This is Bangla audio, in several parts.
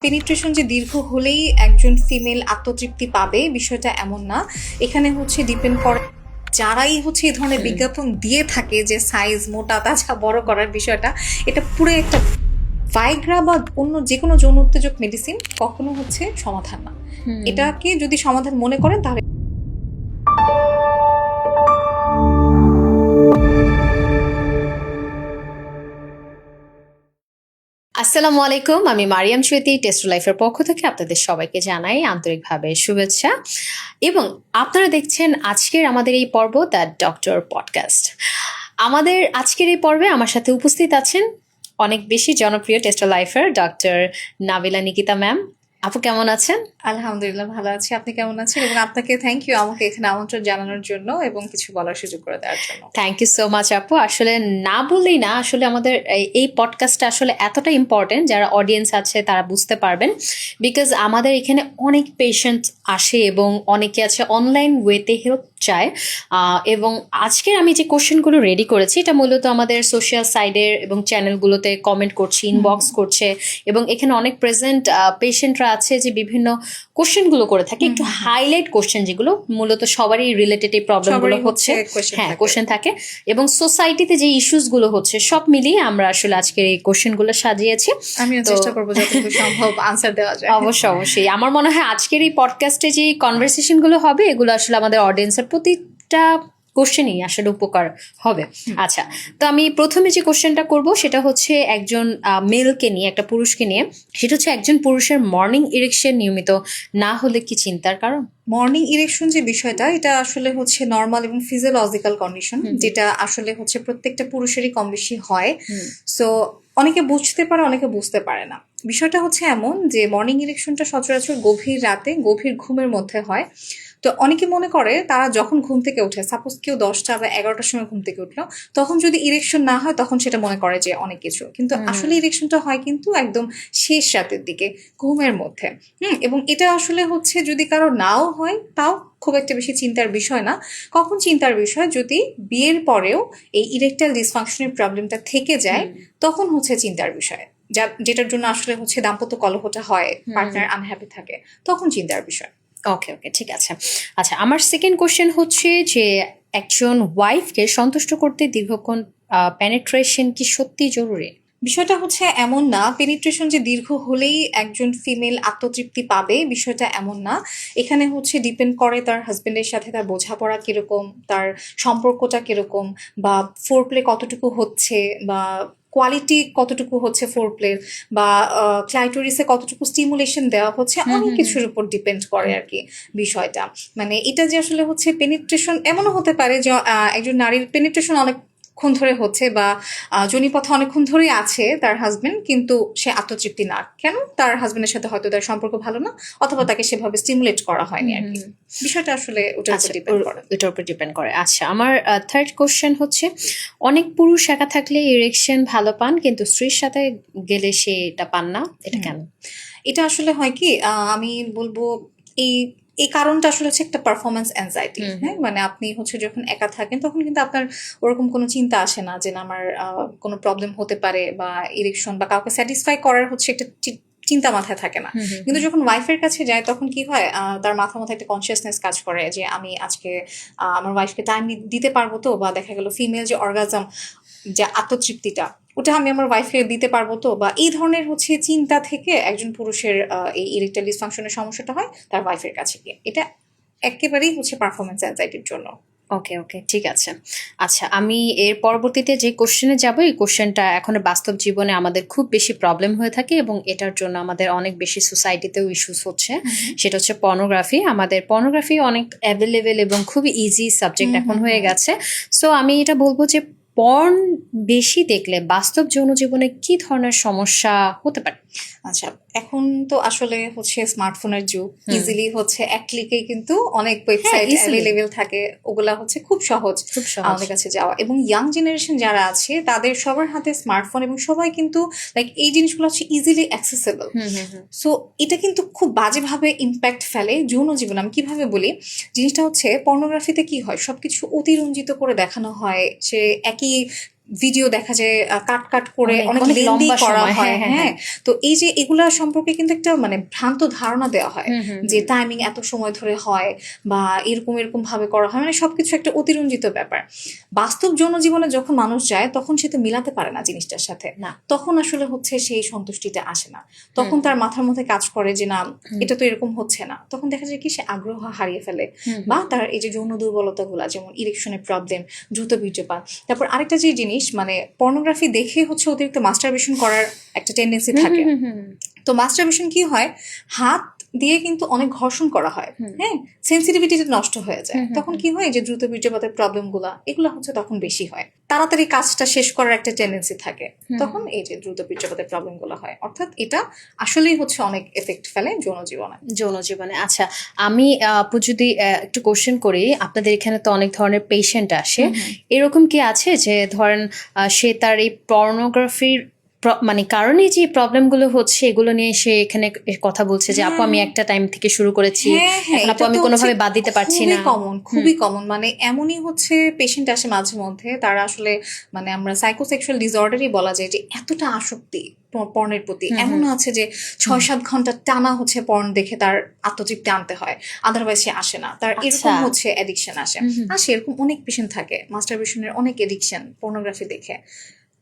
পেনিট্রেশন যে দীর্ঘ হলেই একজন ফিমেল আত্মতৃপ্তি পাবে বিষয়টা এমন না। এখানে ডিপেন্ড করে যারাই এই ধরনের বিজ্ঞাপন দিয়ে থাকে যে সাইজ মোটা তাজা বড় করার বিষয়টা, এটা পুরো একটা ভাইগ্রা বা অন্য যে কোনো যৌন উত্তেজক মেডিসিন কখনো সমাধান না। এটাকে যদি সমাধান মনে করেন তাহলে আসসালামু আলাইকুম, আমি মারিয়াম চৈতি টেস্ট লাইফের পক্ষ থেকে আপনাদের সবাইকে জানাই আন্তরিকভাবে শুভেচ্ছা। এবং আপনারা দেখছেন আজকের আমাদের এই পর্ব দ্য ডক্টর পডকাস্ট। আমাদের আজকের এই পর্বে আমার সাথে উপস্থিত আছেন অনেক বেশি জনপ্রিয় টেস্ট লাইফের ডক্টর নাবিলা নিকিতা ম্যাম। আপু কেমন আছেন? আলহামদুলিল্লাহ ভালো আছি। আপনি কেমন আছেন? এবং আপনাকে থ্যাংক ইউ আমাকে এখানে আমন্ত্রণ জানানোর জন্য এবং কিছু বলার সুযোগ করে দেওয়ার জন্য। থ্যাংক ইউ সো মাচ আপু। আসলে না বললেই না, আসলে আমাদের এই পডকাস্টটা আসলে এতটা ইম্পর্টেন্ট, যারা অডিয়েন্স আছে তারা বুঝতে পারবেন। বিকজ আমাদের এখানে অনেক পেশেন্ট আসে এবং অনেকে আছে অনলাইন ওয়েতে হেল্প চায়। এবং আজকে আমি যে কোশ্চেনগুলো রেডি করেছি এটা মূলত আমাদের সোশ্যাল সাইডের এবং চ্যানেলগুলোতে কমেন্ট করছি, ইনবক্স করছে, এবং এখানে অনেক প্রেজেন্ট পেশেন্টরা আছে যে বিভিন্ন কোশ্চেনগুলো করে থাকে, একটু হাইলাইট কোশ্চেন যেগুলো মূলত সবারই রিলেটেড এই প্রবলেমগুলো হচ্ছে। হ্যাঁ, কোশ্চেন থাকে এবং সোসাইটিতে যে ইস্যুসগুলো হচ্ছে সব মিলিয়ে আমরা আসলে আজকের এই কোশ্চেনগুলো সাজিয়েছি। আমিও চেষ্টা করবো যতটুকু সম্ভব আনসার দেওয়া যায়। অবশ্যই আমার মনে হয় আজকের এই পডকাস্টে যে কনভারসেশনগুলো হবে এগুলো আসলে আমাদের অডিয়েন্সের প্রতিটা কোশ্চেনই আসলে উপকার হবে। আচ্ছা, তো আমি প্রথমে যে কোশ্চেনটা করব সেটা হচ্ছে একজন মেলকে নিয়ে, একটা পুরুষকে নিয়ে। সেটা হচ্ছে একজন পুরুষের মর্নিং ইরেকশন নিয়মিত না হলে কি চিন্তার কারণ? মর্নিং ইরেকশন যে বিষয়টা, এটা আসলে নর্মাল এবং ফিজিওলজিক্যাল কন্ডিশন, যেটা আসলে প্রত্যেকটা পুরুষেরই কম বেশি হয়। সো অনেকে বুঝতে পারে, অনেকে বুঝতে পারে না। বিষয়টা এমন যে মর্নিং ইরেকশনটা সচরাচর গভীর রাতে গভীর ঘুমের মধ্যে হয়। তো অনেকে মনে করে তারা যখন ঘুম থেকে ওঠে, সাপোজ কেউ 10টা বা 11টার সময় ঘুম থেকে উঠলো, তখন যদি ইরেকশন না হয় তখন সেটা মনে করে যে অনেক কিছু, কিন্তু আসলে ইরেকশনটা হয় কিন্তু একদম শেষ রাতের দিকে ঘুমের মধ্যে। এবং এটা আসলে যদি কারো নাও হয় তাও খুব একটা বেশি চিন্তার বিষয় না। কখন চিন্তার বিষয়, যদি বিয়ের পরেও এই ইরেকটাইল ডিসফাংশনের প্রবলেমটা থেকে যায় তখন চিন্তার বিষয়, যেটার জন্য আসলে দাম্পত্য কলহটা হয়, পার্টনার আনহ্যাপি থাকে, তখন চিন্তার বিষয়। ওকে, ঠিক আছে। আচ্ছা, আমার সেকেন্ড কোশ্চেন হচ্ছে যে একজন ওয়াইফকে সন্তুষ্ট করতে দীর্ঘক্ষণ পেনিট্রেশন কি সত্যি জরুরি? বিষয়টা এমন না, পেনিট্রেশন যে দীর্ঘ হলেই একজন ফিমেল আত্মতৃপ্তি পাবে বিষয়টা এমন না। এখানে ডিপেন্ড করে তার হাজবেন্ডের সাথে তার বোঝাপড়া কিরকম, তার সম্পর্কটা কিরকম, বা ফোর প্লে কতটুকু হচ্ছে, বা কোয়ালিটি কতটুকু ফোর প্লের, বা ক্লাইটোরিসে কতটুকু স্টিমুলেশন দেওয়া হচ্ছে, অনেক কিছুর উপর ডিপেন্ড করে আর কি বিষয়টা। মানে এটা যে আসলে পেনিট্রেশন, এমনও হতে পারে যে একজন নারীর পেনিট্রেশন অনেকক্ষণ ধরে হচ্ছে, বা জনিপথে অনেকক্ষণ ধরেই আছে তার হাজবেন্ড, কিন্তু সে আত্মতৃপ্তি না। কেন? তার হাজবেন্ডের সাথে হয়তো তার সম্পর্ক ভালো না, অথবা তাকে সেভাবে স্টিমুলেট করা হয়নি আর কি। বিষয়টা আসলে ওটার উপর ডিপেন্ড করে। ওটার উপর ডিপেন্ড করে। আচ্ছা, আমার থার্ড কোশ্চেন হচ্ছে অনেক পুরুষ একা থাকলে ইরেকশন ভালো পান কিন্তু স্ত্রীর সাথে গেলে সে এটা পান না, এটা কেন? এটা আসলে হয় কি, আমি বলবো এই এই কারণটা আসলে একটা পারফরমেন্স অ্যাংজাইটি। হ্যাঁ, মানে আপনি যখন একা থাকেন তখন কিন্তু আপনার ওরকম কোনো চিন্তা আসে না যে না আমার কোনো প্রবলেম হতে পারে, বা ইরেকশন বা কাউকে স্যাটিসফাই করার একটা চিন্তা মাথায় থাকে না। কিন্তু যখন ওয়াইফের কাছে যায় তখন কি হয়, তার মাথায় একটা কনসিয়াসনেস কাজ করে যে আমি আজকে আমার ওয়াইফকে টাইম দিতে পারবো তো, বা দেখা গেল ফিমেল যে অর্গাজম, যে আত্মতৃপ্তিটা, ওটা আমি আমার ওয়াইফকে দিতে পারবো তো, বা এই ধরনের চিন্তা থেকে একজন পুরুষের এই ইরেকটাইল ডিসফাংশনের সমস্যাটা হয় তার ওয়াইফের কাছে গিয়ে। এটা একেবারেই পারফরমেন্স অ্যাংজাইটির জন্য। ওকে, ঠিক আছে। আচ্ছা, আমি এর পরবর্তীতে যে কোশ্চেনে যাব, এই কোশ্চেনটা এখন বাস্তব জীবনে আমাদের খুব বেশি প্রবলেম হয়ে থাকে এবং এটার জন্য আমাদের অনেক বেশি সোসাইটিতেও ইস্যুস হচ্ছে। সেটা হচ্ছে পর্নোগ্রাফি। আমাদের পর্নোগ্রাফি অনেক অ্যাভেলেবেল এবং খুবই ইজি সাবজেক্ট এখন হয়ে গেছে। সো আমি এটা বলবো যে পর্ন বেশি দেখলে বাস্তব যৌন জীবনে কি ধরনের সমস্যা হতে পারে? আচ্ছা, এখন তো আসলে স্মার্টফোনের যুগ, ইজিলি এক ক্লিকেই কিন্তু অনেক ওয়েবসাইট অ্যাভেলেবেল থাকে, ওগুলা খুব সহজ আমাদের কাছে যাওয়া। এবং ইয়াং জেনারেশন যারা আছে তাদের সবার হাতে স্মার্টফোন, এবং সবাই কিন্তু লাইক এই জিনিসগুলো ইজিলি অ্যাক্সেসেবল। সো এটা কিন্তু খুব বাজেভাবে ইম্প্যাক্ট ফেলে যৌন জীবন। আমি কিভাবে বলি, জিনিসটা পর্নোগ্রাফিতে কি হয়, সবকিছু অতিরঞ্জিত করে দেখানো হয়, সে একই ভিডিও দেখা যায় কাট কাট করে অনেক অনেক লেন্দি লম্বা করা সময়, হয়। হ্যাঁ, হ্যাঁ, তো এই যে এগুলা সম্পর্কে কিন্তু একটা মানে ভ্রান্ত ধারণা দেওয়া হয় যে টাইমিং এত সময় ধরে হয় বা এরকম এরকম ভাবে করা হয়, মানে সবকিছু একটা অতিরঞ্জিত ব্যাপার। বাস্তব জনজীবনে যখন মানুষ যায় তখন সে তো মিলাতে পারে না জিনিসটার সাথে, না। তখন আসলে হচ্ছে সেই সন্তুষ্টিটা আসে না। তখন তার মাথার মধ্যে কাজ করে যে না এটা তো এরকম হচ্ছে না, তখন দেখা যায় কি সে আগ্রহ হারিয়ে ফেলে বা তার এই যে যৌন দুর্বলতাগুলো যেমন ইরেকশনের প্রবলেম, দ্রুত বীর্যপাত। তারপর আরেকটা যে জিনিস মানে পর্নোগ্রাফি দেখে হচ্ছে অতিরিক্ত মাস্টারবেশন করার একটা টেন্ডেন্সি থাকে। তো মাস্টারবেশন কি হয়, হাত দিয়ে কিন্তু অনেক ঘর্ষণ করা হয়, হ্যাঁ, সেন্সিটিভিটিটা নষ্ট হয়ে যায়। তখন কি হয় যে দ্রুত বীর্যপাতের প্রবলেম এগুলো হচ্ছে তখন বেশি হয়, তাড়াতাড়ি কাজটা শেষ করার একটা টেন্ডেন্সি থাকে, তখন এই যে দ্রুত বীর্যপাতের প্রবলেম গুলো হয়। অর্থাৎ এটা আসলেই হচ্ছে অনেক এফেক্ট ফেলে যৌন জীবনে। আচ্ছা, আমি আপু যদি একটু কোশ্চেন করি, আপনাদের এখানে তো অনেক ধরনের পেশেন্ট আসে, এরকম কি আছে যে ধরেন সে তার এই পর্নোগ্রাফির মানে কারণে যে প্রবলেমগুলো হচ্ছে এগুলো নিয়ে সে এখানে কথা বলছে যে আপু আমি একটা টাইম থেকে শুরু করেছি, এখন আপু আমি কোনোভাবে বাদ দিতে পারছি না। খুবই কমন, মানে এমনই হচ্ছে পেশেন্ট আসে মাঝে মধ্যে, তারা আসলে মানে আমরা সাইকোসেক্সুয়াল ডিসঅর্ডারই বলা যায় যে এতটা আসক্তি পর্নের প্রতি, এমন আছে যে 6-7 ঘন্টা টানা হচ্ছে পর্ন দেখে তার আত্মতৃপ্তি আনতে হয়, আদারওয়াইজ সে আসে না, তার এরকম হচ্ছে এডিকশন আসে। এরকম অনেক পেশেন্ট থাকে মাস্টারবেশনের অনেক এডিকশন পর্নোগ্রাফি দেখে।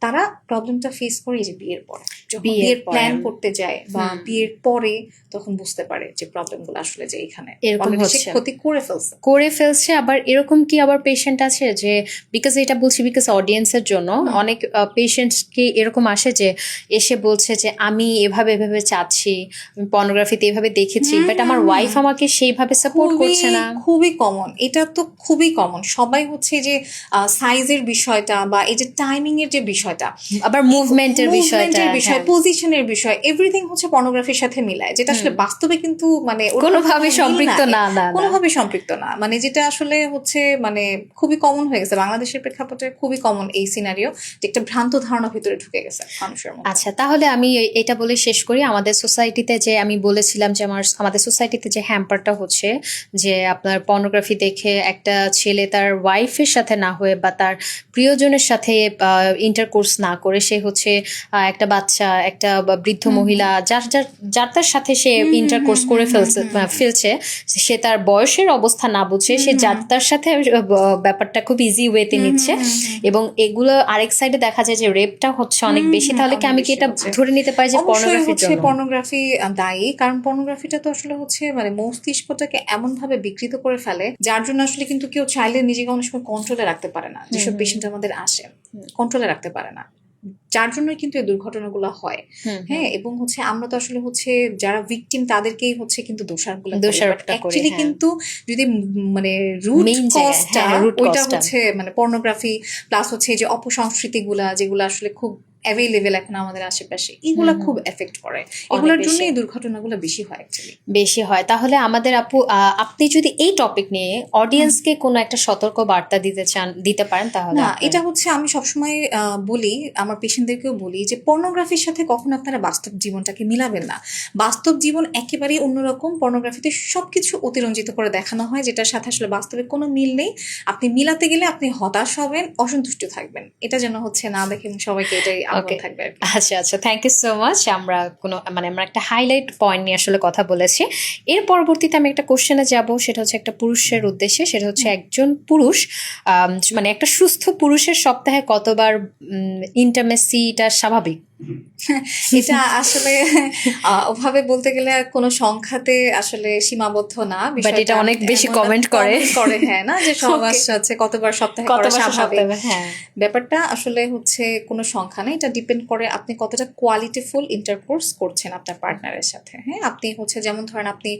তারা প্রবলেমটা ফেস করে যে বিয়ের পর, যখন বিয়ের প্ল্যান করতে যায় বা বিয়ের পরে, তখন বুঝতে পারে যে প্রবলেমগুলো আসলে যে এখানে এরকম হচ্ছে, ক্ষতি করে ফেলছে। আবার এরকম কি আবার পেশেন্ট আছে যে, বিকজ এটা বলছি বিকজ অডিয়েন্সের জন্য, অনেক পেশেন্টস কি এরকম আসে যে এসে বলছে যে আমি এভাবে এভাবে চাচ্ছি, পর্নোগ্রাফিতে এভাবে দেখেছি, বাট আমার ওয়াইফ আমাকে সেইভাবে সাপোর্ট করছে না। খুবই কমন, এটা তো খুবই কমন। সবাই হচ্ছে যে সাইজের বিষয়টা বা এই যে টাইমিং এর যে বিষয়টা, আবার মুভমেন্টের বিষয়, পজিশনের বিষয়, এভরিথিং হচ্ছে পর্নোগ্রাফির সাথে মিলায়, যেটা আসলে বাস্তবে কিন্তু মানে কোনোভাবে সম্পৃক্ত না, কোনোভাবে সম্পৃক্ত না, মানে যেটা আসলে হচ্ছে মানে খুবই কমন হয়ে গেছে বাংলাদেশের প্রেক্ষাপটে, খুবই কমন এই সিনারিও, যে একটা ভ্রান্ত ধারণা ভিতরে ঢুকে গেছে মানুষের মধ্যে। আচ্ছা, তাহলে আমি এটা বলে শেষ করি। আমাদের সোসাইটিতে যে আমি বলেছিলাম যে আমাদের সোসাইটিতে যে হ্যাম্পারটা হচ্ছে যে আপনার পর্নোগ্রাফি দেখে একটা ছেলে তার ওয়াইফের সাথে না হয়ে বা তার প্রিয়জনের সাথে ইন্টারকোর্স না করে সে হচ্ছে একটা বাচ্চা, একটা বৃদ্ধ মহিলা যার তার সাথে সে ইন্টারকোর্স করে ফেলছে, সে তার বয়সের অবস্থা না বুঝে সে যার তার সাথে ব্যাপারটা খুব ইজি ওয়েতে নিচ্ছে, এবং এগুলো আরেক সাইডে দেখা যায় যে রেপটা হচ্ছে অনেক বেশি। তাহলে কি আমি কি এটা ধরে নিতে পারি যে পর্নোগ্রাফি দায়ী? কারণ পর্নোগ্রাফিটা তো আসলে হচ্ছে মানে মস্তিষ্কটাকে এমন ভাবে বিকৃত করে ফেলে, যার জন্য আসলে কিন্তু কেউ চাইলে নিজেকে অনেক সময় কন্ট্রোলে রাখতে পারে না। যেসব পেশেন্ট আমাদের আসে কন্ট্রোলে রাখতে পারে না, যার জন্যই কিন্তু এই দুর্ঘটনাগুলো হয়। হ্যাঁ, এবং হচ্ছে আমরা তো আসলে হচ্ছে যারা ভিকটিম তাদেরকেই হচ্ছে কিন্তু দোষারোপটা করি, কিন্তু যদি মানে রুট কজটা ওইটা হচ্ছে মানে পর্নোগ্রাফি প্লাস হচ্ছে যে অপসংস্কৃতিগুলা যেগুলো আসলে খুব অ্যাভেলেবেল এখন আমাদের আশেপাশে, এগুলা খুব এফেক্ট করে, এগুলোর জন্য এই দুর্ঘটনাগুলো বেশি হয়। তাহলে আমাদের আপু, আপনি যদি এই টপিক নিয়ে অডিয়েন্সকে কোনো একটা সতর্ক বার্তা দিতে পারেন তাহলে? না, এটা হচ্ছে আমি সবসময় বলি, আমার পেশেন্টদেরকেও বলি যে পর্নোগ্রাফির সাথে কখনো আপনারা বাস্তব জীবনটাকে মিলাবেন না। বাস্তব জীবন একেবারেই অন্যরকম, পর্নোগ্রাফিতে সবকিছু অতিরঞ্জিত করে দেখানো হয়, যেটার সাথে আসলে বাস্তবে কোনো মিল নেই। আপনি মিলাতে গেলে আপনি হতাশ হবেন, অসন্তুষ্ট থাকবেন, এটা যেন হচ্ছে না দেখেন সবাইকে এটাই থাকবে। আচ্ছা, থ্যাংক ইউ সো মাচ। আমরা আমরা একটা হাইলাইট পয়েন্ট নিয়ে আসলে কথা বলেছি। এর পরবর্তীতে আমি একটা কোশ্চেনে যাব, সেটা হচ্ছে একটা পুরুষের উদ্দেশ্যে। সেটা হচ্ছে একজন পুরুষ মানে একটা সুস্থ পুরুষের সপ্তাহে কতবার ইন্টিমেসিটা স্বাভাবিক? এটা আসলে ওভাবে বলতে গেলে কোনো সংখ্যাতে আসলে সীমাবদ্ধ না, বিষয়টা এটা অনেক বেশি কমেন্ট করে হ্যাঁ না, যে সমস্যা আছে কতবার সপ্তাহে করা স্বাভাবিক। ব্যাপারটা আসলে হচ্ছে কোনো সংখ্যা নেই, এটা ডিপেন্ড করে আপনি কতটা কোয়ালিটিফুল ইন্টারকোর্স করছেন আপনার পার্টনারের সাথে। হ্যাঁ, আপনি হচ্ছে যেমন ধরেন আপনি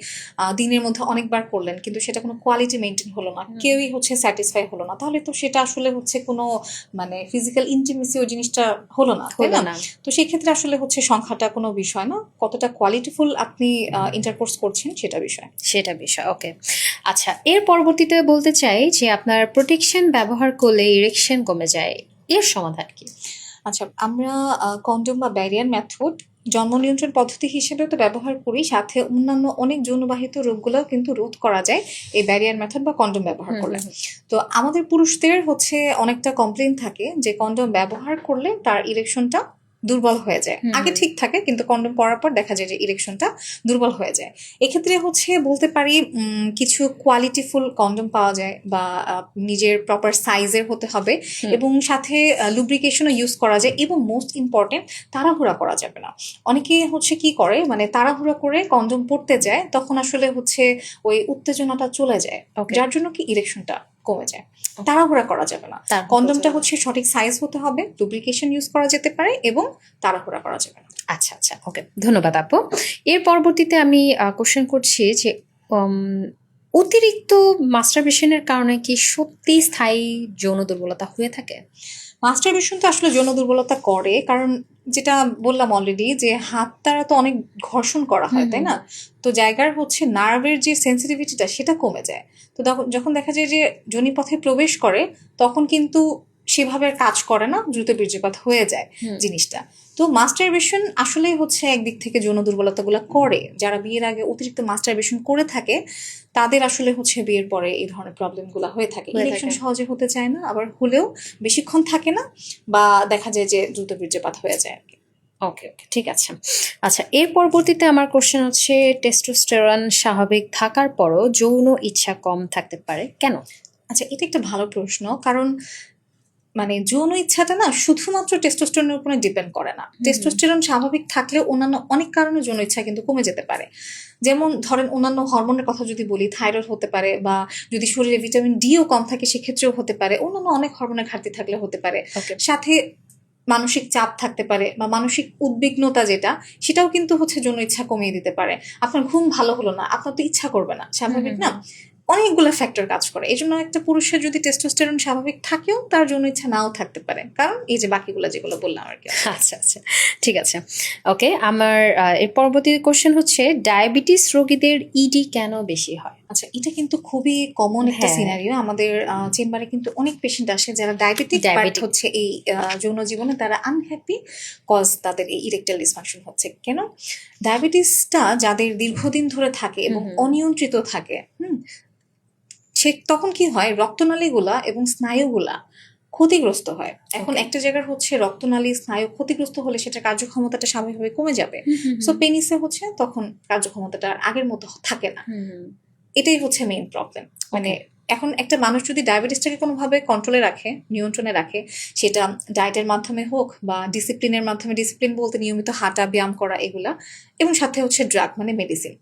দিনের মধ্যে অনেকবার করলেন কিন্তু সেটা কোনো কোয়ালিটি মেনটেন হলো না, কেউই হচ্ছে স্যাটিসফাই হলো না, তাহলে তো সেটা আসলে হচ্ছে কোনো মানে ফিজিক্যাল ইন্টিমেসি ওই জিনিসটা হলো না। তো সেই ক্ষেত্রে আসলে হচ্ছে সংখ্যাটা কোনো বিষয় না, কতটা কোয়ালিটিফুল আপনি ইন্টারকোর্স করছেন সেটা বিষয়। ওকে, আচ্ছা, এর পরবর্তীতে বলতে চাই যে আপনার প্রোটেকশন ব্যবহার করলে ইরেকশন কমে যায়, এর সমাধান কি? আচ্ছা, আমরা কন্ডোম বা ব্যারিয়ার মেথড জন্ম নিয়ন্ত্রণ পদ্ধতি হিসেবে তো ব্যবহার করি, সাথে অন্যান্য অনেক যৌনবাহিত রোগগুলোও কিন্তু রোধ করা যায় এই ব্যারিয়ার মেথড বা কন্ডম ব্যবহার করলে। তো আমাদের পুরুষদের হচ্ছে অনেকটা কমপ্লেইন থাকে যে কন্ডম ব্যবহার করলে তার ইরেকশনটা দুর্বল হয়ে যায়। আগে ঠিক থাকে, কিন্তু কন্ডম পরার পর দেখা যায় যে ইরেকশনটা দুর্বল হয়ে যায়। এক্ষেত্রে হচ্ছে বলতে পারি কিছু কোয়ালিটিফুল কন্ডম পাওয়া যায়, বা নিজের প্রপার সাইজের হতে হবে, এবং সাথে লুব্রিকেশনও ইউজ করা যায়, এবং মোস্ট ইম্পর্টেন্ট তাড়াহুড়া করা যাবে না। অনেকে হচ্ছে কি করে, মানে তাড়াহুড়া করে কন্ডম পড়তে যায়, তখন আসলে হচ্ছে ওই উত্তেজনাটা চলে যায়, যার জন্য কি ইরেকশনটা কমে যায়। তাড়াহুড়া করা যাবে না, কন্ডমটা হচ্ছে সঠিক সাইজ হতে হবে, লুব্রিকেশন ইউজ করা যেতে পারে, এবং তাড়াহুড়া করা যাবে না। আচ্ছা আচ্ছা, ওকে, ধন্যবাদ আপু। এর পরবর্তীতে আমি কোশ্চেন করছি যে অতিরিক্ত মাস্টারবেশনের কারণে কি সত্যি স্থায়ী যৌন দুর্বলতা হয়ে থাকে? মাস্টারবেশন তো আসলে যৌন দুর্বলতা করে, কারণ যেটা বললাম অলরেডি যে হাত দ্বারা তো অনেক ঘর্ষণ করা হয়, তাই না? তো জায়গার হচ্ছে নার্ভের যে সেন্সিটিভিটিটা সেটা কমে যায়। তো যখন দেখা যায় যে যোনিপথে প্রবেশ করে, তখন কিন্তু সেভাবে আর কাজ করে না, দ্রুত বীর্যপাত হয়ে যায় জিনিসটা। তো মাস্টারবেশন আসলেই হচ্ছে একদিক থেকে যৌন দুর্বলতাগুলো করে। যারা বিয়ের আগে অতিরিক্ত মাস্টারবেশন করে থাকে তাদের আসলে হচ্ছে বিয়ের পরে এই ধরনের প্রবলেমগুলো হয়ে থাকে। ইরেকশন সহজে হতে চায় না, আবার হলেও বেশিক্ষণ থাকে না, বা দেখা যায় যে দ্রুত বীর্যপাত হয়ে যায় আর কি। ওকে ওকে, ঠিক আছে। আচ্ছা, এর পরবর্তীতে আমার কোশ্চেন হচ্ছে টেস্টোস্টেরন স্বাভাবিক থাকার পরও যৌন ইচ্ছা কম থাকতে পারে কেন? আচ্ছা, এটা একটা ভালো প্রশ্ন, কারণ মানে যৌন ইচ্ছাটা না শুধুমাত্র টেস্টোস্টেরনের উপরে ডিপেন্ড করে না। টেস্টোস্টেরন স্বাভাবিক থাকলেও অন্যান্য অনেক কারণে যৌন ইচ্ছা কিন্তু কমে যেতে পারে। যেমন ধরেন অন্যান্য হরমোনের কথা যদি বলি, থাইরয়েড হতে পারে, বা যদি শরীরে ভিটামিন ডিও কম থাকে সেক্ষেত্রেও হতে পারে, অন্যান্য অনেক হরমোনের ঘাটতি থাকলে হতে পারে। সাথে মানসিক চাপ থাকতে পারে, বা মানসিক উদ্বিগ্নতা যেটা, সেটাও কিন্তু হচ্ছে যৌন ইচ্ছা কমিয়ে দিতে পারে। আপনার ঘুম ভালো হলো না, আপনার তো ইচ্ছা করবে না, স্বাভাবিক না? অনেকগুলো ফ্যাক্টর কাজ করে। এই জন্য একটা পুরুষের যদি টেস্টোস্টেরন স্বাভাবিক থাকেও তার যৌন ইচ্ছা নাও থাকতে পারে, কারণ এই যে বাকিগুলো যেগুলো বললাম আর কি। আচ্ছা আচ্ছা, ঠিক আছে, ওকে। আমার এর পরবর্তী কোশ্চেন হচ্ছে ডায়াবেটিস রোগীদের ইডি কেন বেশি হয়? আচ্ছা, এটা কিন্তু খুবই কমন একটা সিনারিও। আমাদের চেম্বারে কিন্তু অনেক পেশেন্ট আসে যারা ডায়াবেটিক, বাট হচ্ছে এই যৌন জীবনে তারা আনহ্যাপি, কজ তাদের এই ইরেকটাইল ডিসফাংশন হচ্ছে। কেন? ডায়াবেটিসটা যাদের দীর্ঘদিন ধরে থাকে এবং অনিয়ন্ত্রিত থাকে, তখন কি হয়, রক্তনালীগুলা এবং স্নায়ুগুলা ক্ষতিগ্রস্ত হয়। এখন একটা জায়গার হচ্ছে রক্তনালী স্নায়ু ক্ষতিগ্রস্ত হলে সেটা কার্যক্ষমতাটা স্বাভাবিকভাবে কমে যাবে। সো পেনিসে হচ্ছে তখন কার্যক্ষমতাটা আগের মতো থাকে না। এটাই হচ্ছে মেইন প্রবলেম। মানে এখন একটা মানুষ যদি ডায়াবেটিসটাকে কোনোভাবে কন্ট্রোলে রাখে, নিয়ন্ত্রণে রাখে, সেটা ডায়েটের মাধ্যমে হোক বা ডিসিপ্লিনের মাধ্যমে, ডিসিপ্লিন বলতে নিয়মিত হাঁটা, ব্যায়াম করা এগুলা, এবং সাথে হচ্ছে ড্রাগ মানে মেডিসিন,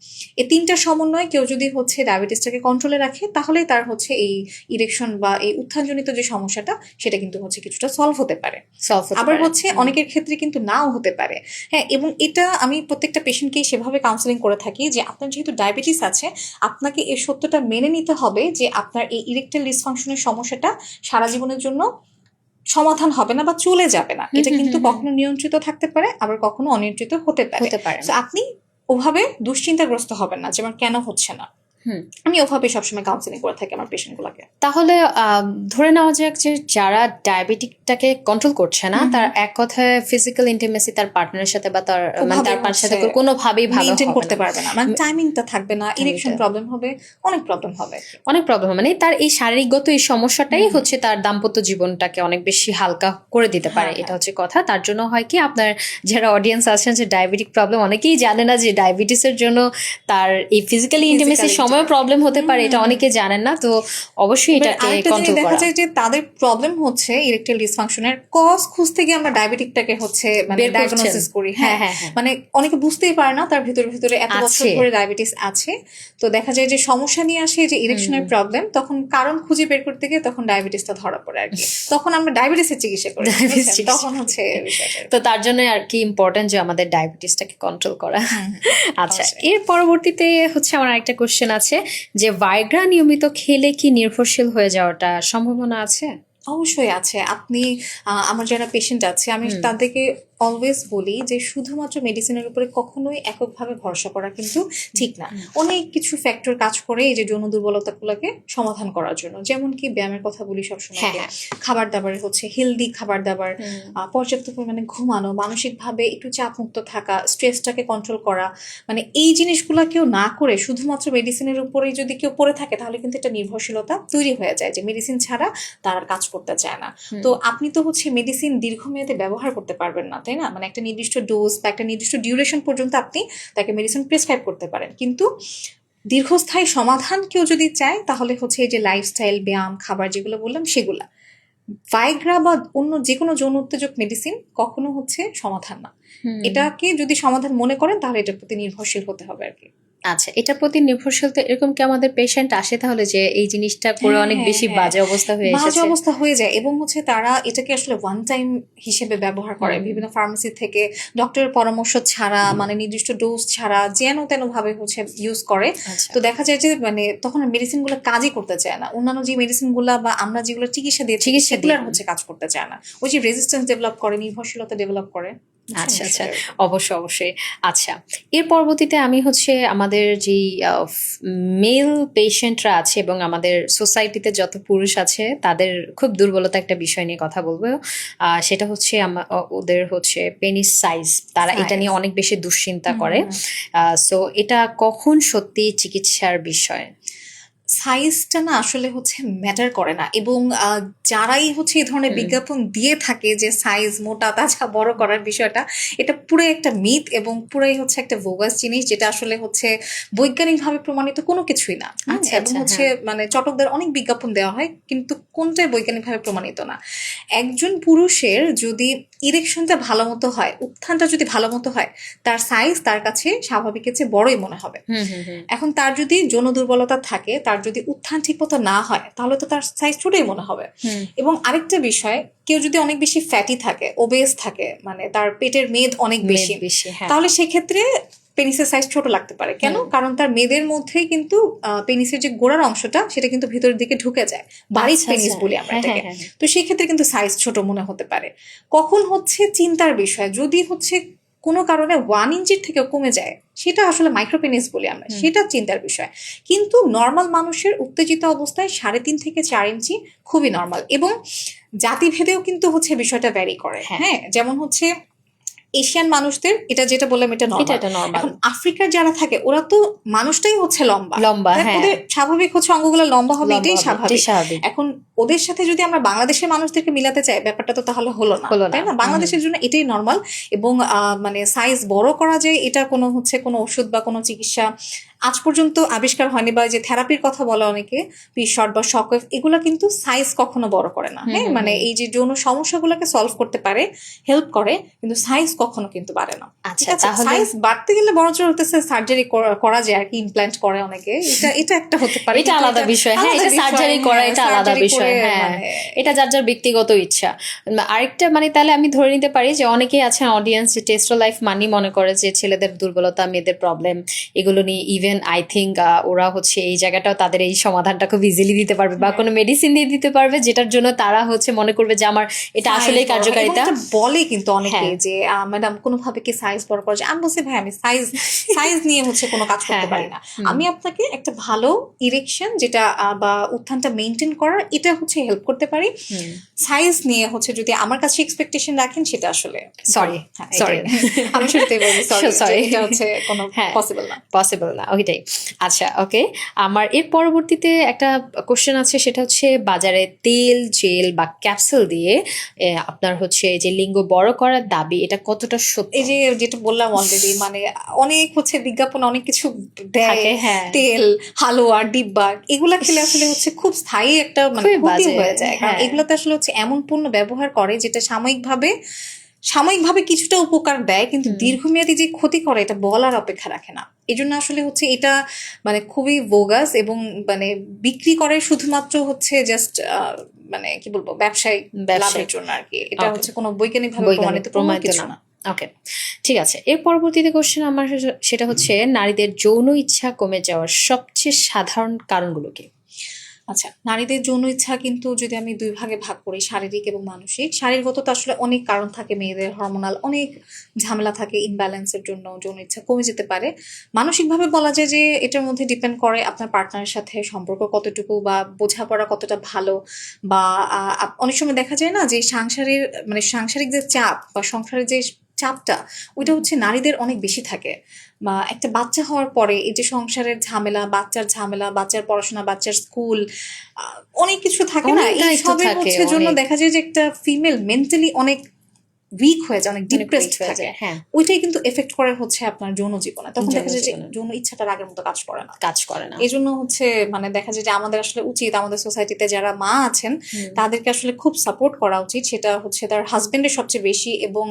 এই তিনটা সমন্বয়ে কেউ যদি হচ্ছে ডায়াবেটিসটাকে কন্ট্রোলে রাখে, তাহলে তার হচ্ছে এই ইরেকশন বা এই উত্থানজনিত যে সমস্যাটা সেটা কিন্তু হচ্ছে কিছুটা সলভ হতে পারে। আবার হচ্ছে অনেকের ক্ষেত্রে কিন্তু নাও হতে পারে। হ্যাঁ, এবং এটা আমি প্রত্যেকটা পেশেন্টকেই সেভাবে কাউন্সেলিং করে থাকি যে আপনার যেহেতু ডায়াবেটিস আছে, আপনাকে এই সত্যটা মেনে নিতে হবে যে আপনার এই ইরেকটাইল ডিসফাংশনের সমস্যাটা সারা জীবনের জন্য সমাধান হবে না বা চলে যাবে না। এটা কিন্তু কখনো নিয়ন্ত্রিত থাকতে পারে, আবার কখনো অনিয়ন্ত্রিত হতে পারে। তো আপনি ওভাবে দুশ্চিন্তাগ্রস্ত হবেন না যেমন কেন হচ্ছে না। আমি ওভাবে সবসময় কাউন্সেলিং করে থাকি আমার পেশেন্টগুলোকে। তাহলে ধরে নেওয়া যাক যে যারা ডায়াবেটিকটাকে কন্ট্রোল করছে না, তার এক কথায় ফিজিক্যাল ইন্টিমেসি তার পার্টনারের সাথে বা তার পার্টনারের সাথে কোনোভাবেই ভালো করতে পারবে না, মানে টাইমিংটা থাকবে না, ইরেকশন প্রবলেম হবে, অনেক প্রবলেম হবে। মানে তার এই শারীরিকগত এই সমস্যাটাই হচ্ছে তার দাম্পত্য জীবনটাকে অনেক বেশি হালকা করে দিতে পারে। এটা হচ্ছে কথা। তার জন্য হয় কি, আপনার যারা অডিয়েন্স আছেন যে ডায়াবেটিক প্রবলেম, অনেকেই জানে না যে ডায়াবেটিসের জন্য তার এই ফিজিক্যালি ইন্টিমেসির সময় প্রবলেম হতে পারে, এটা অনেকে জানেন না। তো অবশ্যই এটাকে কন্ট্রোল করা। দেখা যায় যে তাদের প্রবলেম হচ্ছে ইরেকটাইল ডিসফাংশনের কজ খুঁজতে গিয়ে আমরা ডায়াবেটিকটাকে হচ্ছে মানে ডায়াগনোসিস করি। হ্যাঁ, মানে অনেকে বুঝতেই পারে না তার ভিতরে এত বছর ধরে ডায়াবেটিস আছে। তো দেখা যায় যে সমস্যা নিয়ে আসে যে ইরেকশনের প্রবলেম, তখন কারণ খুঁজে বের করতে গিয়ে তখন ডায়াবেটিসটা ধরা পড়ে আর কি। তখন আমরা ডায়াবেটিসের চিকিৎসা করি, তখন হচ্ছে বিষয়টা। তো তার জন্য আর কি ইম্পর্টেন্ট যে আমাদের ডায়াবেটিসটাকে কন্ট্রোল করা। আচ্ছা, এর পরবর্তীতে হচ্ছে আমার আরেকটা কোশ্চেন আছে যে ভাইগ্রা নিয়মিত খেলে কি নির্ভরশীল হয়ে যাওয়াটা সম্ভাবনা আছে? অবশ্যই আছে। আপনি আমার যারা পেশেন্ট আছে আমি তাদেরকে অলওয়েজ বলি যে শুধুমাত্র মেডিসিনের উপরে কখনোই এককভাবে ভরসা করা কিন্তু ঠিক না। অনেক কিছু ফ্যাক্টর কাজ করে এই যে যৌন দুর্বলতাগুলোকে সমাধান করার জন্য। যেমন কি ব্যায়ামের কথা বলি সবসময়, খাবার দাবারে হচ্ছে হেলদি খাবার দাবার, পর্যাপ্ত পরিমাণে ঘুমানো, মানসিকভাবে একটু চাপ মুক্ত থাকা, স্ট্রেসটাকে কন্ট্রোল করা, মানে এই জিনিসগুলো কেউ না করে শুধুমাত্র মেডিসিনের উপরেই যদি কেউ পড়ে থাকে তাহলে কিন্তু একটা নির্ভরশীলতা তৈরি হয়ে যায় যে মেডিসিন ছাড়া তার আর কাজ করতে চায় না। তো আপনি তো হচ্ছে মেডিসিন দীর্ঘমেয়াদে ব্যবহার করতে পারবেন না, তাই না? মানে একটা নির্দিষ্ট ডোজ বা একটা নির্দিষ্ট ডিউরেশন পর্যন্ত আপনি তাকে মেডিসিন প্রেসক্রাইব করতে পারেন, কিন্তু দীর্ঘস্থায়ী সমাধান কেউ যদি চায় তাহলে হচ্ছে এই যে লাইফস্টাইল, ব্যায়াম, খাবার যেগুলো বললাম সেগুলা। ভাইগ্রা বা অন্য যে কোনো যৌন উত্তেজক মেডিসিন কখনো হচ্ছে সমাধান না। এটাকে যদি সমাধান মনে করেন তাহলে এটার প্রতি নির্ভরশীল হতে হবে আর কি। আচ্ছা, এটার প্রতি নির্ভরশীল তো এরকম কি আমাদের পেশেন্ট আসে তাহলে যে এই জিনিসটা করে অনেক বেশি বাজে অবস্থা হয়ে এসেছে? বাজে অবস্থা হয়ে যায় এবং হচ্ছে তারা এটাকে আসলে ওয়ান টাইম হিসেবে ব্যবহার করে বিভিন্ন ফার্মেসি থেকে ডক্টরের পরামর্শ ছাড়া, মানে নির্দিষ্ট ডোজ ছাড়া যেন তেন ভাবে হচ্ছে ইউজ করে। তো দেখা যায় যে মানে তখন মেডিসিন গুলো কাজই করতে চায় না। অন্যান্য যে মেডিসিন গুলা বা আমরা যেগুলো চিকিৎসা সেগুলোর হচ্ছে কাজ করতে চায় না। ওই যে রেজিস্ট্যান্স ডেভেলপ করে, নির্ভরশীলতা ডেভেলপ করে। আচ্ছা আচ্ছা, অবশ্যই। আচ্ছা, এর পরবর্তীতে আমি হচ্ছে আমাদের যে মেল পেশেন্টরা আছে এবং আমাদের সোসাইটিতে যত পুরুষ আছে তাদের খুব দুর্বলতা একটা বিষয় নিয়ে কথা বলবো। সেটা হচ্ছে ওদের হচ্ছে পেনিস সাইজ, তারা এটা নিয়ে অনেক বেশি দুশ্চিন্তা করে। সো এটা কখন সত্যি চিকিৎসার বিষয়? সাইজটা না আসলে হচ্ছে ম্যাটার করে না, এবং যারাই হচ্ছে এই ধরনের বিজ্ঞাপন দিয়ে থাকে যে সাইজ, মোটা তাজা, বড় করার বিষয়টা, এটা পুরো একটা মিথ এবং পুরাই হচ্ছে একটা বোগাস জিনিস, যেটা আসলে হচ্ছে বৈজ্ঞানিকভাবে প্রমাণিত কোনো কিছুই না। এবং হচ্ছে মানে চটকদার অনেক বিজ্ঞাপন দেওয়া হয় কিন্তু কোনটাই বৈজ্ঞানিকভাবে প্রমাণিত না। একজন পুরুষের যদি ইরেকশনটা ভালো মতো হয়, উত্থানটা যদি ভালো মতো হয়, তার সাইজ তার কাছে স্বাভাবিকের চেয়ে বড়ই মনে হবে। এখন তার যদি যৌন দুর্বলতা থাকে, তার যদি উত্থান ঠিক মতো না হয়, তাহলে তো তার সাইজ ছোটই মনে হবে। এবং আরেকটা বিষয়, কেউ যদি অনেক বেশি ফ্যাটি থাকে, ওবেস থাকে, মানে তার পেটের মেদ অনেক বেশি, তাহলে সেক্ষেত্রে পেনিসের সাইজ ছোট লাগতে পারে। কেন? কারণ তার মেদের মধ্যেই কিন্তু পেনিসের যে গোড়ার অংশটা সেটা কিন্তু ভিতরের দিকে ঢুকে যায়, বারিক পেনিস বলি আমরা এটাকে। তো সেই ক্ষেত্রে কিন্তু সাইজ ছোট মনে হতে পারে। কখন হচ্ছে চিন্তার বিষয়, যদি হচ্ছে কোনো কারণে 1 ইঞ্চির থেকে কমে যায়, সেটা আসলে মাইক্রোপেনিস বলি আমরা, সেটা চিন্তার বিষয়। কিন্তু নর্মাল মানুষের উত্তেজিত অবস্থায় 3.5 থেকে 4 ইঞ্চি খুবই নর্মাল। এবং জাতিভেদেও কিন্তু হচ্ছে বিষয়টা ভ্যারি করে। হ্যাঁ, যেমন হচ্ছে এশিয়ান মানুষদের এটা যেটা বললাম এটা নরমাল। এখন আফ্রিকার যারা থাকে ওরা তো মানুষটাই হচ্ছে লম্বা, ওদের স্বাভাবিক হচ্ছে অঙ্গগুলো লম্বা হবে, এটাই স্বাভাবিক। এখন ওদের সাথে যদি আমরা বাংলাদেশের মানুষদেরকে মিলাতে চাই, ব্যাপারটা তো তাহলে হলো না, তাই না? বাংলাদেশের জন্য এটাই নরমাল। এবং মানে সাইজ বড় করা যায়, এটা কোনো হচ্ছে কোনো ওষুধ বা কোনো চিকিৎসা আজ পর্যন্ত আবিষ্কার হয়নি। বা যে থেরাপির কথা বলে অনেকে, পিশট বা শকওয়েভ, এগুলো কিন্তু সাইজ কখনো বড় করে না। হ্যাঁ, মানে এই যে যৌন সমস্যাগুলোকে সলভ করতে পারে, হেল্প করে, কিন্তু সাইজ কখনো কিন্তু বাড়ে না। আচ্ছা, তাহলে সাইজ বাড়তে গেলে বড় হতেছে সার্জারি করা যায় আর কি, ইমপ্ল্যান্ট করে অনেকে, এটা একটা হতে পারে, এটা আলাদা বিষয়। হ্যাঁ, এটা সার্জারি করা, এটা আলাদা বিষয়। হ্যাঁ, এটা যার যার ব্যক্তিগত ইচ্ছা। আরেকটা মানে তাহলে আমি ধরে নিতে পারি যে অনেকেই আছে অডিয়েন্স, টেস্টো লাইফ মানি মনে করে যে ছেলেদের দুর্বলতা, মেয়েদের প্রবলেম, এগুলো নিয়ে ইভেন আই থিঙ্ক ওরা হচ্ছে এই জায়গাটাও তাদের এই সমাধানটা খুব ইজিলি দিতে পারবে বা কোনো মেডিসিন দিয়ে দিতে পারবে, যেটার জন্য তারা হচ্ছে মনে করবে যে আমার এটা আসলে কার্যকারিতা বলে। কিন্তু অনেকে যে ম্যাডাম কোনোভাবে কি সাইজ বড় করা যায়? আমি বলছি ভাই আমি সাইজ নিয়ে হচ্ছে কোনো কাজ করতে পারি না। আমি আপনাকে একটা ভালো ইরেকশন যেটা বা উত্থানটা মেনটেন করার, এটা হচ্ছে হেল্প করতে পারি। সাইজ নিয়ে হচ্ছে যদি আমার কাছে এক্সপেকটেশন রাখেন, সেটা আসলে সরি আমি শুরুতেই বলি সরি, এটা হচ্ছে কোনো পসিবল না ওইটাই। আচ্ছা, ওকে। আমার এর পরবর্তীতে একটা কোশ্চেন আছে, সেটা হচ্ছে বাজারে তেল, জেল বা ক্যাপসুল দিয়ে আপনার হচ্ছে যে লিঙ্গ বড় করার দাবি, এটা কতটা সত্যি? এই যে যেটা বললাম অলরেডি, মানে অনেক হচ্ছে বিজ্ঞাপন অনেক কিছু দেয়, তেল, হালুয়া, ডিব্বা, এগুলা খেলে আসলে হচ্ছে খুব স্থায়ী একটা মানে ক্ষতি হয়ে যায়। কারণ এগুলোতে আসলে হচ্ছে এমন পণ্য ব্যবহার করে যেটা সাময়িকভাবে কিছুটা উপকার দেয়, কিন্তু দীর্ঘমেয়াদী যে ক্ষতি করে এটা বলার অপেক্ষা রাখে না। এই জন্য আসলে হচ্ছে এটা মানে খুবই বোগাস, এবং মানে বিক্রি করে শুধুমাত্র হচ্ছে জাস্ট মানে কি বলবো, ব্যবসায়িক লাভের জন্য আর কি। এটা হচ্ছে কোনো বৈজ্ঞানিকভাবে প্রমাণিত না। ওকে, ঠিক আছে। এর পরবর্তীতে কোশ্চেন আমার, সেটা হচ্ছে নারীদের যৌন ইচ্ছা কমে যাওয়ার সবচেয়ে সাধারণ কারণগুলো কি? আচ্ছা, নারীদের যৌন ইচ্ছা কিন্তু যদি আমি দুই ভাগে ভাগ করি, শারীরিক এবং মানসিক। শারীরগত তো আসলে অনেক কারণ থাকে, মেয়েদের হরমোনাল অনেক ঝামেলা থাকে, ইমব্যালেন্সের জন্য যৌন ইচ্ছা কমে যেতে পারে। মানসিকভাবে বলা যায় যে এটার মধ্যে ডিপেন্ড করে আপনার পার্টনারের সাথে সম্পর্ক কতটুকু বা বোঝাপড়া কতটা ভালো, বা অনেক সময় দেখা যায় না যে সাংসারিক যে চাপ বা সংসারের যে চাপটা, ওইটা হচ্ছে নারীদের অনেক বেশি থাকে। বা একটা বাচ্চা হওয়ার পরে এই যে সংসারের ঝামেলা, বাচ্চার পড়াশোনা, বাচ্চার স্কুল, অনেক কিছু থাকে না, অনেক এই দায়িত্ব সবের থাকে, হচ্ছে জন্য অনেক দেখা যায় যে একটা ফিমেল মেন্টালি অনেক উইক হয়ে যায়, অনেক অনেক ডিপ্রেসড weak হয়ে থাকে। যায়, হ্যাঁ, ওইটাই কিন্তু এফেক্ট করে হচ্ছে আপনার যৌন জীবনে। তখন দেখা যায় যে জনজীবনে যৌন ইচ্ছাটার আগের মতো কাজ করে না। কাজ করে না। এই জন্য হচ্ছে দেখা যায় যে আমাদের আসলে উচিত, আমাদের সোসাইটিতে যারা মা আছেন হুম। তাদেরকে আসলে খুব সাপোর্ট করা উচিত। সেটা হচ্ছে তার হাজবেন্ডের সবচেয়ে বেশি, এবং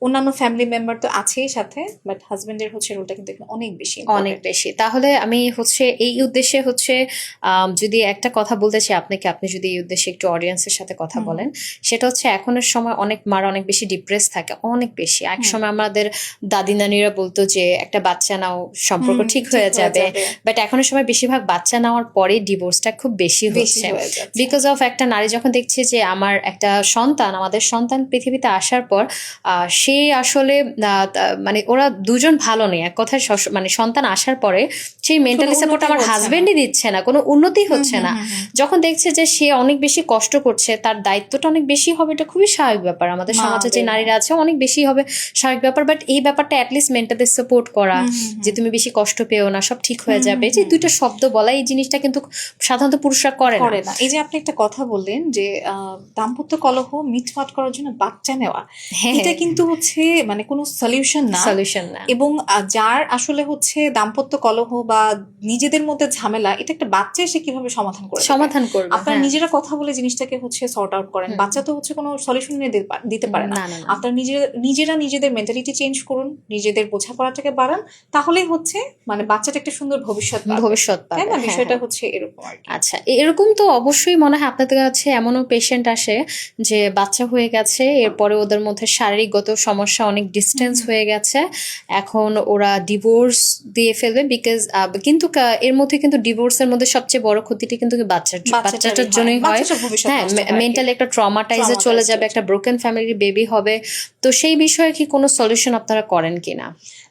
অন্যান্য ফ্যামিলি মেম্বার তো আছেই সাথে, বাট হাজবেন্ডের হচ্ছে রোলটা কিন্তু এখানে অনেক বেশি অনেক ইম্পর্টেন্ট। বেশি। তাহলে আমি হচ্ছে এই উদ্দেশ্যে হচ্ছে যদি একটা কথা বলতে চাই আপনাকে, আপনি যদি এই উদ্দেশ্যে একটু অডিয়েন্সের সাথে কথা বলেন, সেটা হচ্ছে এখনের সময় অনেক মারা অনেক বেশি ডিপ্রেস থাকে, অনেক বেশি। এক সময় আমাদের দাদি নানিরা বলতো যে একটা বাচ্চা নাও, সম্পর্ক ঠিক হয়ে যাবে, বাট এখনের সময় বেশিরভাগ বাচ্চা নেওয়ার পরে ডিভোর্সটা খুব বেশি হচ্ছে, বিকজ অফ একটা নারী যখন দেখছে যে আমার একটা সন্তান, আমাদের সন্তান পৃথিবীতে আসার পর সে আসলে মানে ওরা দুজন ভালো নেই, এক কথায় মানে সন্তান আসার পরে সেই মেন্টালি সাপোর্ট আমার হাজবেন্ডই দিচ্ছে না, কোনো উন্নতি হচ্ছে না। যখন দেখছে যে সে অনেক বেশি কষ্ট করছে, তার দায়িত্বটা অনেক বেশি হবে, এটা খুবই স্বাভাবিক ব্যাপার। আমাদের সমাজে যে নারীরা আছে অনেক বেশি হবে, স্বাভাবিক ব্যাপার। বাট এই ব্যাপারটা অ্যাটলিস্ট মেন্টালি সাপোর্ট করা, যে তুমি বেশি কষ্ট পেও না, সব ঠিক হয়ে যাবে, যে দুইটা শব্দ বলা, এই জিনিসটা কিন্তু সাধারণত পুরুষরা করে না। এই যে আপনি একটা কথা বললেন যে দাম্পত্য কলহ মিটমাট করার জন্য বাচ্চা নেওয়া, এটা কিন্তু হচ্ছে কোনো সলিউশন না। এবং যার আসলে হচ্ছে দাম্পত্য কলহ বা নিজেদের মধ্যে ঝামেলা, এটা একটা বাচ্চা এসে কিভাবে সমাধান করবে? আপনারা নিজেরা কথা বলে জিনিসটাকে হচ্ছে সর্ট আউট করেন। বাচ্চা তো হচ্ছে কোনো সলিউশন দিতে পারে না। আপনারা নিজেরা নিজেদের মেন্টালিটি চেঞ্জ করুন, নিজেদের বোঝাপড়াটাকে বাড়ান, তাহলেই হচ্ছে বাচ্চাটা একটা সুন্দর ভবিষ্যৎ পাবে, তাই না? বিষয়টা হচ্ছে এরকম আর কি। আচ্ছা, এরকম তো অবশ্যই মনে হয় আপনাদের কাছে এমনও পেশেন্ট আসে যে বাচ্চা হয়ে গেছে, এরপরে ওদের মধ্যে শারীরিকগত সমস্যা, অনেক ডিস্টেন্স হয়ে গেছে, এখন ওরা ডিভোর্স দিয়ে ফেলবে, বিকজ কিন্তু এর মধ্যে কিন্তু ডিভোর্সের মধ্যে সবচেয়ে বড় ক্ষতিটা কিন্তু বাচ্চাটার জন্যই হয়। হ্যাঁ, মেন্টালি একটা ট্রমাটাইজে চলে যাবে, একটা ব্রোকেন ফ্যামিলির বেবি হবে। তো সেই বিষয়ে কি কোনো সলিউশন আপনারা করেন কিনা?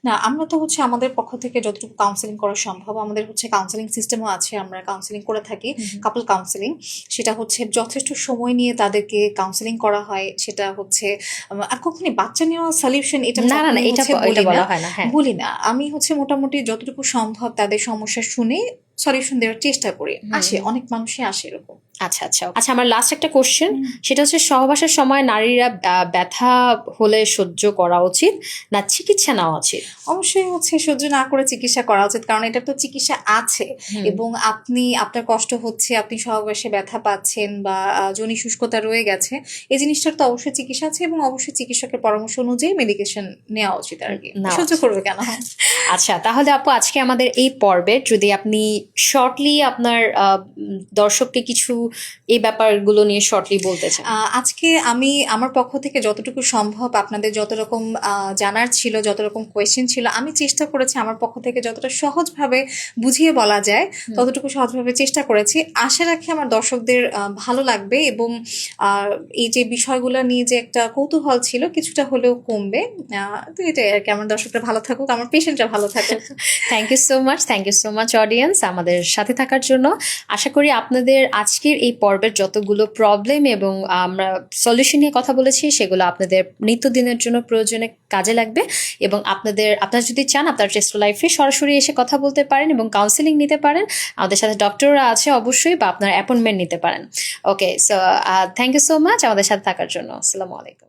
না, আমরা তো হচ্ছে আমাদের পক্ষ থেকে যতটুকু কাউন্সেলিং করা সম্ভব, আমাদের হচ্ছে কাউন্সেলিং সিস্টেমও আছে, আমরা কাউন্সেলিং করে থাকি, কাপল কাউন্সেলিং। সেটা হচ্ছে যথেষ্ট সময় নিয়ে তাদেরকে কাউন্সেলিং করা হয়। সেটা হচ্ছে আর কখনই বাচ্চা নেওয়া সলিউশন এটা বলি না। আমি হচ্ছে মোটামুটি যতটুকু সম্ভব তাদের সমস্যা শুনে সলিউশন দেওয়ার চেষ্টা করি। অনেক মানুষই আসে এরকম। আচ্ছা, আমার লাস্ট একটা কোশ্চেন, সেটা হচ্ছে সহবাসের সময় নারীরা ব্যথা হলে সহ্য করা উচিত না চিকিৎসা নেওয়া উচিত? অবশ্যই হচ্ছে সহ্য না করে চিকিৎসা করা উচিত, কারণ এটা তো চিকিৎসা আছে। এবং আপনার কষ্ট হচ্ছে, আপনি সহবাসে ব্যথা পাচ্ছেন বা যোনি শুষ্কতা রয়ে গেছে, এই জিনিসটার তো অবশ্যই চিকিৎসা আছে, এবং অবশ্যই চিকিৎসকের পরামর্শ অনুযায়ী মেডিকেশন নেওয়া উচিত আর কি। সহ্য করবে কেন? আচ্ছা, তাহলে আপু আজকে আমাদের এই পর্বে যদি আপনি শর্টলি আপনার দর্শককে কিছু এই ব্যাপারগুলো নিয়ে শর্টলি বলতে চান। আজকে আমি আমার পক্ষ থেকে যতটুকু সম্ভব আপনাদের যত রকম জানার ছিল, যত রকম কোয়েশ্চেন ছিল, আমি চেষ্টা করেছি আমার পক্ষ থেকে যতটা সহজভাবে বুঝিয়ে বলা যায় ততটুকু সহজভাবে চেষ্টা করেছি। আশা রাখি আমার দর্শকদের ভালো লাগবে, এবং এই যে বিষয়গুলো নিয়ে যে একটা কৌতূহল ছিল কিছুটা হলেও কমবে। তো এটাই আর কি। আমার দর্শকরা ভালো থাকুক, আমার পেশেন্টরা ভালো থাকুক। Thank you so much audience আমাদের সাথে থাকার জন্য। আশা করি আপনাদের আজকের এই পর্বের যতগুলো প্রবলেম এবং আমরা সলিউশন নিয়ে কথা বলেছি সেগুলো আপনাদের নিত্যদিনের জন্য প্রয়োজনে কাজে লাগবে, এবং আপনারা যদি চান আপনারা ট্রেস্টো লাইফে সরাসরি এসে কথা বলতে পারেন এবং কাউন্সেলিং নিতে পারেন। আমাদের সাথে ডক্টররা আছে অবশ্যই, বা আপনার অ্যাপয়েন্টমেন্ট নিতে পারেন। Okay, so thank you so much আমাদের সাথে থাকার জন্য। আসসালামু আলাইকুম।